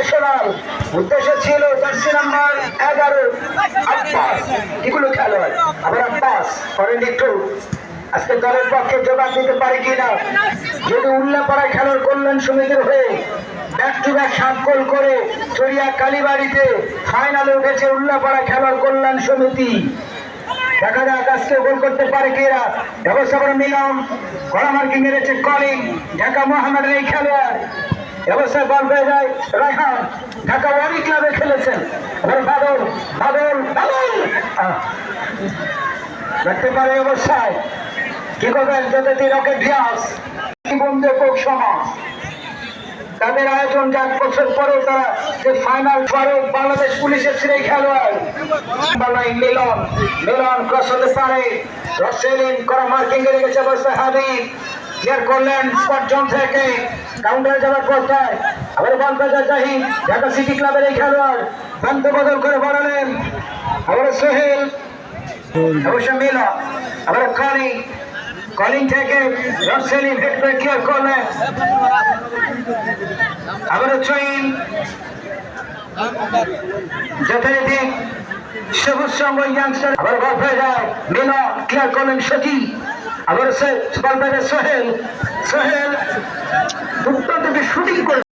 National. উদ্দেশ্য ছিল jersey number 11 Abbas, এগুলো খেলোয়াড়। আবার আব্বাস করেন একটু আজকে দলের পক্ষে জবাব দিতে পারে কিনা। যদি উল্লাপাড়ায় খেলার কল্যাণ সমিতির হয়ে ব্যাক টু ব্যাক 7 গোল করে চড়িয়া কালীবাড়িতে ফাইনালে উঠেছে উল্লাপাড়া খেলার কল্যাণ সমিতি। দেখা যাক আজকে গোল করতে পারে কি এরা। ব্যবস্থা করে মিলন, কড়া মার্কিং মেরেছে কলিং, ঢাকা মোহামেডান এই খেলোয়াড়। ব্যবস্থায় বল পেয়ে যায় রায়হান, ঢাকা ওয়ারি ক্লাবে খেলেছেন। এবার বাদল বাদল বাদল দেখতে পারে অবস্থায় কি করবেন যদি রকেট রিয়াজ বন্ধু কোক সমাজ তাদের আয়োজন 1 বছর পরেও তারা যে ফাইনাল করে বাংলাদেশ পুলিশের ছিল খেলোয়াড় মিলন মিলন ক্রস হতে পারে রসেলিন করা মার্কিং এ রেখেছে অবস্থায় হাবিব ক্লিয়ার করলেন স্পট জোন থেকে কাউন্টারে যাওয়ার পথটায় আবার বল পেয়ে জাহিদ ঢাকা সিটি ক্লাবের এই খেলোয়াড় প্রান্ত বদল করে বাড়ালেন আবার সোহেল অবশ্য মিলন আবার কলিং থেকে রসেলিন হেড করে ক্লিয়ার করলেন আবার চইন যথারীতি সবুজ সঙ্গ ইয়াংস্টার আবার বল পেয়ে যায় মিলন ক্লিয়ার করলেন সজি আবার বল পেয়ে যায় সোহেল দুর্দান্ত শুটিং করে